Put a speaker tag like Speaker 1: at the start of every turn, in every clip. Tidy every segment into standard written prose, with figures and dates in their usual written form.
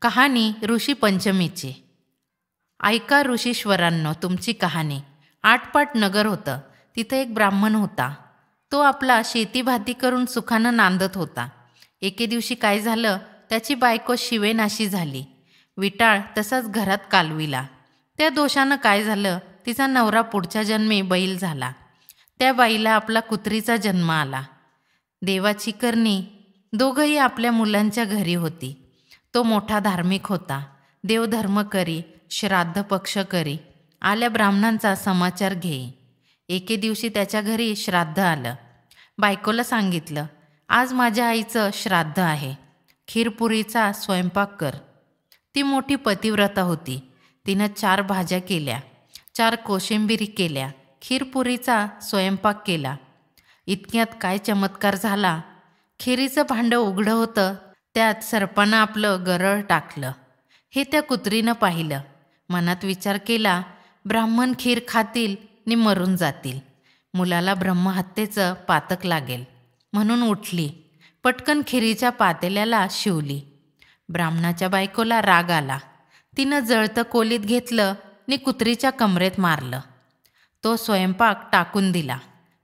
Speaker 1: कहाणी ऋषी पंचमीची. ऐका ऋषीश्वरांनो तुमची कहाणी. आटपाट नगर होतं. तिथे एक ब्राह्मण होता. तो आपला शेतीभाती करून सुखानं नांदत होता. एके दिवशी काय झालं, त्याची बायको शिवेनाशी झाली. विटाळ तसाच घरात कालविला. त्या दोषानं काय झालं, तिचा नवरा पुढच्या जन्मी बैल झाला. त्या बाईला आपला कुत्रीचा जन्म आला. देवाची करणी. दोघंही आपल्या मुलांच्या घरी होती. तो मोठा धार्मिक होता. देवधर्म करी, श्राद्ध पक्ष करी, आल्या ब्राह्मणांचा समाचार घेई. एके दिवशी त्याच्या घरी श्राद्ध आलं. बायकोला सांगितलं, आज माझ्या आईचं श्राद्ध आहे, खीरपुरीचा स्वयंपाक कर. ती मोठी पतिव्रता होती. तिनं 4 भाज्या केल्या, 4 कोशिंबिरी केल्या, खीरपुरीचा स्वयंपाक केला. इतक्यात काय चमत्कार झाला. खिरीचं भांडं उघडं होतं, त्यात सर्पानं आपलं गरळ टाकलं. हे त्या कुत्रीनं पाहिलं. मनात विचार केला, ब्राह्मण खीर खातील नि मरून जातील, मुलाला ब्रह्महत्येचं पातक लागेल. म्हणून उठली, पटकन खिरीच्या पातेल्याला शिवली. ब्राह्मणाच्या बायकोला राग आला. तिनं जळतं कोलीत घेतलं नि कुत्रीच्या कमरेत मारलं. तो स्वयंपाक टाकून दिला.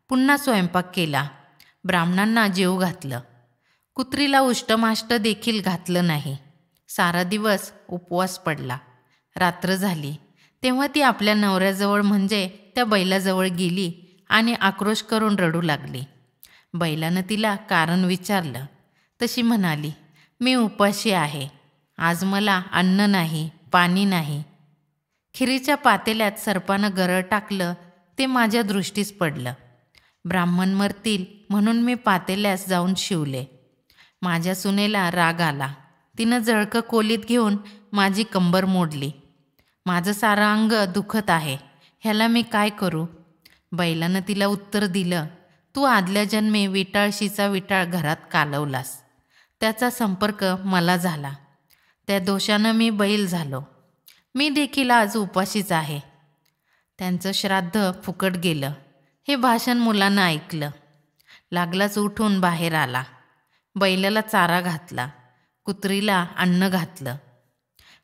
Speaker 1: पुन्हा स्वयंपाक केला. ब्राह्मणांना जेव घातलं. कुत्रीला उष्टमाष्ट देखील घातलं नाही. सारा दिवस उपवास पडला. रात्र झाली तेव्हा ती आपल्या नवऱ्याजवळ म्हणजे त्या बैलाजवळ गेली आणि आक्रोश करून रडू लागली. बैलानं तिला कारण विचारलं. तशी म्हणाली, मी उपाशी आहे, आज मला अन्न नाही, पाणी नाही. खिरीच्या पातेल्यात सर्पानं गरळ टाकलं, ते माझ्या दृष्टीस पडलं. ब्राह्मण मरतील म्हणून मी पातेल्यास जाऊन शिवले. माझ्या सुनेला राग आला. तिनं जळकं कोलीत घेऊन माझी कंबर मोडली. माझं सारं अंग दुखत आहे, ह्याला मी काय करू. बैलानं तिला उत्तर दिलं, तू आदल्या जन्मी विटाळशीचा विटाळ घरात कालवलास, त्याचा संपर्क मला झाला. त्या दोषानं मी बैल झालो. मी देखील आज उपाशीच आहे. त्यांचं श्राद्ध फुकट गेलं. हे भाषण मुलानं ऐकलं. लागलाच उठून बाहेर आला. बैलाला चारा घातला, कुत्रीला अन्न घातलं.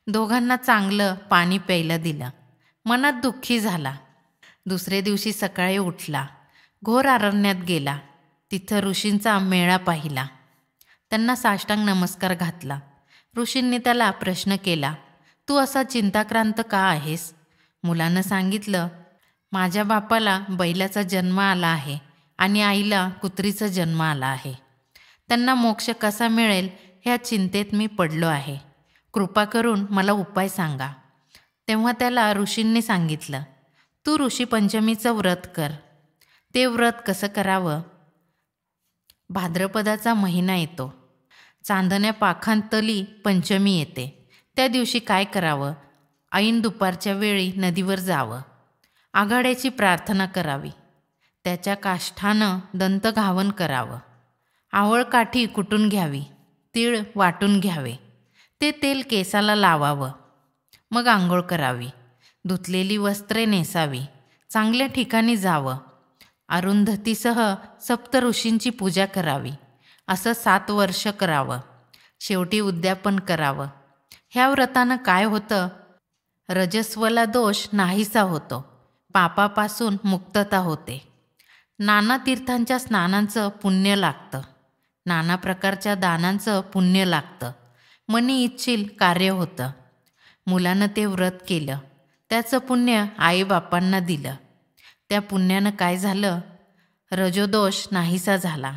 Speaker 1: दोघांना चांगलं पाणी प्यायला दिलं. मनात दुःखी झाला. दुसरे दिवशी सकाळी उठला, घोर अरण्यात गेला. तिथं ऋषींचा मेळा पाहिला. त्यांना साष्टांग नमस्कार घातला. ऋषींनी त्याला प्रश्न केला, तू असा चिंताक्रांत का आहेस. मुलानं सांगितलं, माझ्या बापाला बैलाचा जन्म आला आहे आणि आईला कुत्रीचा जन्म आला आहे. त्यांना मोक्ष कसा मिळेल ह्या चिंतेत मी पडलो आहे. कृपा करून मला उपाय सांगा. तेव्हा त्याला ऋषींनी सांगितलं, तू ऋषी पंचमीचं व्रत कर. ते व्रत कसं करावं. भाद्रपदाचा महिना येतो. चांदण्या पाखांतली पंचमी येते. त्या दिवशी काय करावं. ऐन दुपारच्या वेळी नदीवर जावं. आघाड्याची प्रार्थना करावी. त्याच्या काष्ठानं दंतघावन करावं. आवळ काठी कुटून घ्यावी. तीळ वाटून घ्यावे. ते तेल केसाला लावावं. मग आंघोळ करावी. धुतलेली वस्त्रे नेसावी. चांगल्या ठिकाणी जावं. अरुंधतीसह सप्तऋषींची पूजा करावी. असं 7 वर्ष करावं. शेवटी उद्यापन करावं. ह्या व्रतानं काय होतं, रजस्वला दोष नाहीसा होतो. पापापासून मुक्तता होते. नाना तीर्थांच्या स्नानांचं पुण्य लागतं. नाना प्रकारच्या दानांचं पुण्य लागतं. मनी इच्छिल कार्य होतं. मुलानं ते व्रत केलं. त्याचं पुण्य आईबापांना दिलं. त्या पुण्यानं काय झालं, रजोदोष नाहीसा झाला.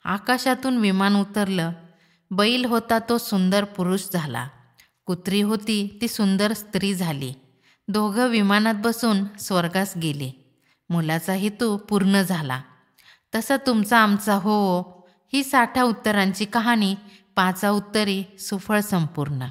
Speaker 1: आकाशातून विमान उतरलं. बैल होता तो सुंदर पुरुष झाला. कुत्री होती ती सुंदर स्त्री झाली. दोघं विमानात बसून स्वर्गास गेले. मुलाचा हेतू पूर्ण झाला. तसा तुमचा आमचा हो ही 60 उत्तरांची कहाणी 5 उत्तरी सुफळ संपूर्ण.